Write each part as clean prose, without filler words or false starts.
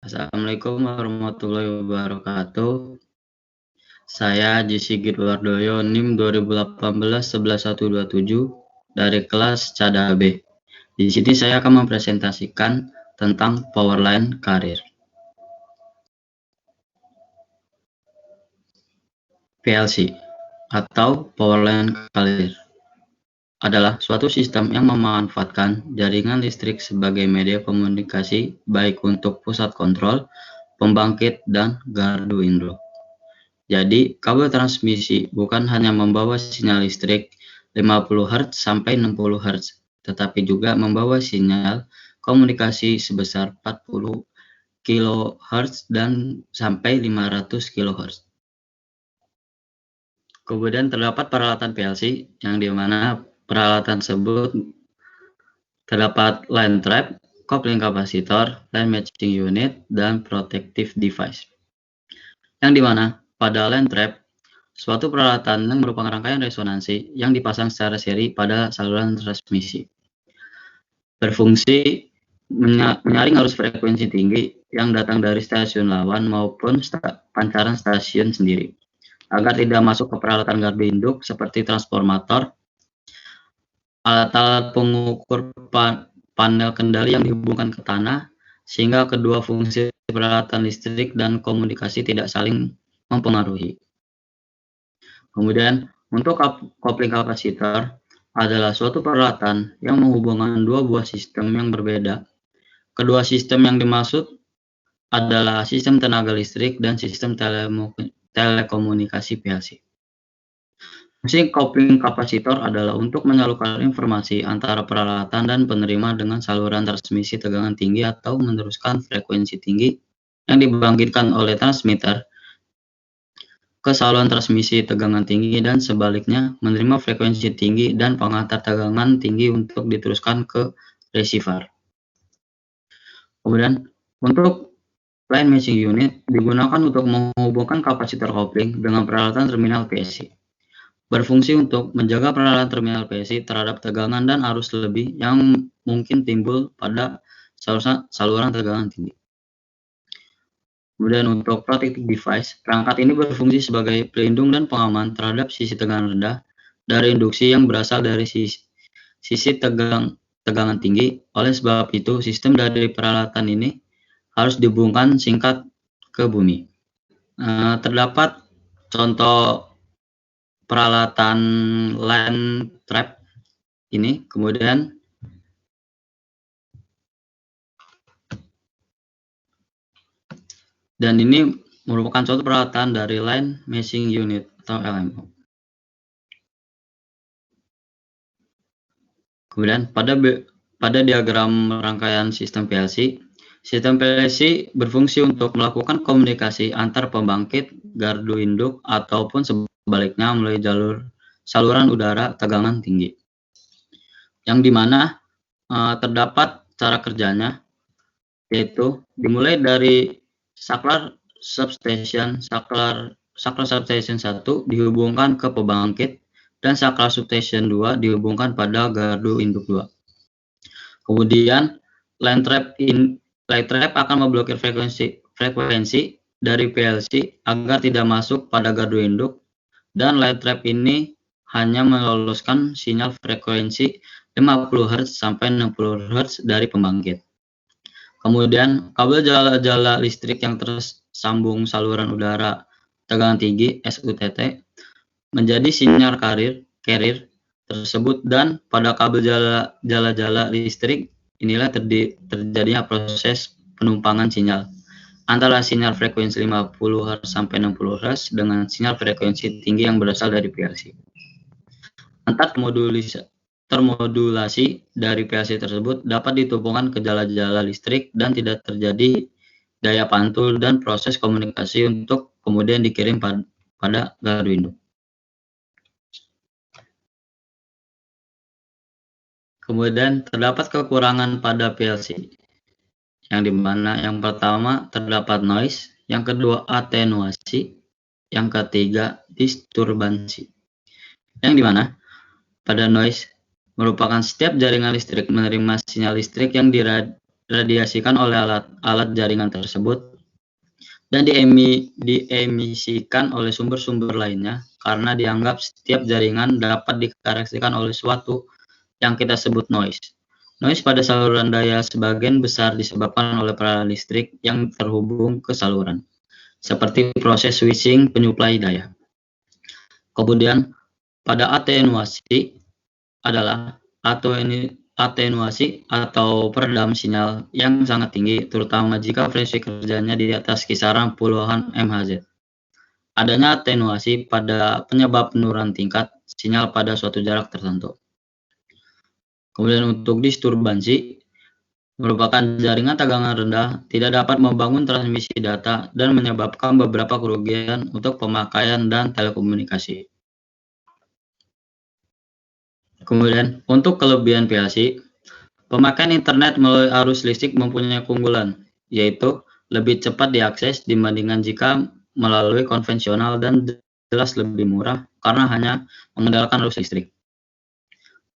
Assalamualaikum warahmatullahi wabarakatuh. Saya Haji Sigit Wardoyo, NIM 2018-11127 dari kelas CADA B. Di sini saya akan mempresentasikan tentang Powerline Carrier. PLC atau Powerline Carrier adalah suatu sistem yang memanfaatkan jaringan listrik sebagai media komunikasi baik untuk pusat kontrol, pembangkit, dan gardu induk. Jadi, kabel transmisi bukan hanya membawa sinyal listrik 50 Hz sampai 60 Hz, tetapi juga membawa sinyal komunikasi sebesar 40 kHz dan sampai 500 kHz. Kemudian terdapat peralatan PLC yang dimana peralatan tersebut terdapat line trap, coupling kapasitor, line matching unit, dan protective device. Yang dimana pada line trap, suatu peralatan yang merupakan rangkaian resonansi yang dipasang secara seri pada saluran transmisi. Berfungsi menyaring arus frekuensi tinggi yang datang dari stasiun lawan maupun pancaran stasiun sendiri, agar tidak masuk ke peralatan gardu induk seperti transformator, alat-alat pengukur panel kendali yang dihubungkan ke tanah, sehingga kedua fungsi peralatan listrik dan komunikasi tidak saling mempengaruhi. Kemudian, untuk coupling kapasitor adalah suatu peralatan yang menghubungkan dua buah sistem yang berbeda. Kedua sistem yang dimaksud adalah sistem tenaga listrik dan sistem telekomunikasi PLC. Fungsi coupling kapasitor adalah untuk menyalurkan informasi antara peralatan dan penerima dengan saluran transmisi tegangan tinggi atau meneruskan frekuensi tinggi yang dibangkitkan oleh transmitter ke saluran transmisi tegangan tinggi dan sebaliknya menerima frekuensi tinggi dan pengantar tegangan tinggi untuk diteruskan ke receiver. Kemudian untuk line matching unit digunakan untuk menghubungkan kapasitor coupling dengan peralatan terminal PLC. Berfungsi untuk menjaga peralatan terminal PLC terhadap tegangan dan arus lebih yang mungkin timbul pada saluran tegangan tinggi. Kemudian untuk protective device, perangkat ini berfungsi sebagai pelindung dan pengaman terhadap sisi tegangan rendah dari induksi yang berasal dari sisi tegangan tinggi. Oleh sebab itu, sistem dari peralatan ini harus dihubungkan singkat ke bumi. Terdapat contoh peralatan line trap ini, kemudian dan ini merupakan suatu peralatan dari line matching unit atau LMU. Kemudian pada diagram rangkaian sistem PLC berfungsi untuk melakukan komunikasi antar pembangkit, gardu induk, ataupun sebaliknya melalui saluran udara tegangan tinggi. Yang dimana terdapat cara kerjanya, yaitu dimulai dari saklar substation 1 dihubungkan ke pembangkit dan saklar substation 2 dihubungkan pada gardu induk 2. Kemudian line trap akan memblokir frekuensi dari PLC agar tidak masuk pada gardu induk, dan line trap ini hanya meloloskan sinyal frekuensi 50 Hz sampai 60 Hz dari pembangkit. Kemudian kabel jala-jala listrik yang tersambung saluran udara tegangan tinggi SUTT menjadi sinyal carrier tersebut, dan pada kabel jala-jala listrik inilah terjadinya proses penumpangan sinyal antara sinyal frekuensi 50 Hz sampai 60 Hz dengan sinyal frekuensi tinggi yang berasal dari PLC. Antar termodulasi dari PLC tersebut dapat ditumpangkan ke jala-jala listrik dan tidak terjadi daya pantul dan proses komunikasi untuk kemudian dikirim pada gardu induk. Kemudian terdapat kekurangan pada PLC, yang dimana yang pertama terdapat noise, yang kedua atenuasi, yang ketiga disturbansi. Yang dimana pada noise merupakan setiap jaringan listrik menerima sinyal listrik yang diradiasikan oleh alat jaringan tersebut dan diemisikan oleh sumber-sumber lainnya karena dianggap setiap jaringan dapat dikarakterisasikan oleh suatu yang kita sebut noise. Noise pada saluran daya sebagian besar disebabkan oleh peralatan listrik yang terhubung ke saluran, seperti proses switching penyuplai daya. Kemudian, pada atenuasi adalah atenuasi atau peredam sinyal yang sangat tinggi, terutama jika frekuensi kerjanya di atas kisaran puluhan MHz. Adanya atenuasi pada penyebab penurunan tingkat sinyal pada suatu jarak tertentu. Kemudian untuk disturbansi, merupakan jaringan tegangan rendah, tidak dapat membangun transmisi data, dan menyebabkan beberapa kerugian untuk pemakaian dan telekomunikasi. Kemudian, untuk kelebihan PLC, pemakaian internet melalui arus listrik mempunyai keunggulan, yaitu lebih cepat diakses dibandingkan jika melalui konvensional dan jelas lebih murah karena hanya mengandalkan arus listrik.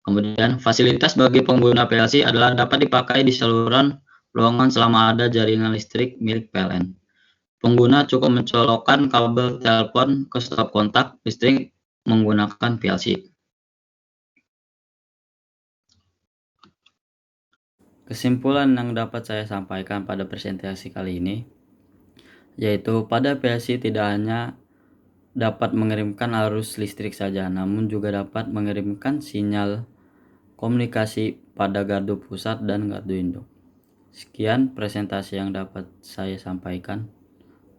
Kemudian, fasilitas bagi pengguna PLC adalah dapat dipakai di saluran ruangan selama ada jaringan listrik milik PLN. Pengguna cukup mencolokkan kabel telepon ke stop kontak listrik menggunakan PLC. Kesimpulan yang dapat saya sampaikan pada presentasi kali ini, yaitu pada PLC tidak hanya dapat mengirimkan arus listrik saja, namun juga dapat mengirimkan sinyal komunikasi pada gardu pusat dan gardu induk. Sekian presentasi yang dapat saya sampaikan.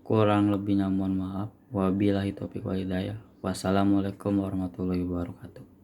Kurang lebihnya mohon maaf. Wabillahi taufiq wal hidayah. Wassalamualaikum warahmatullahi wabarakatuh.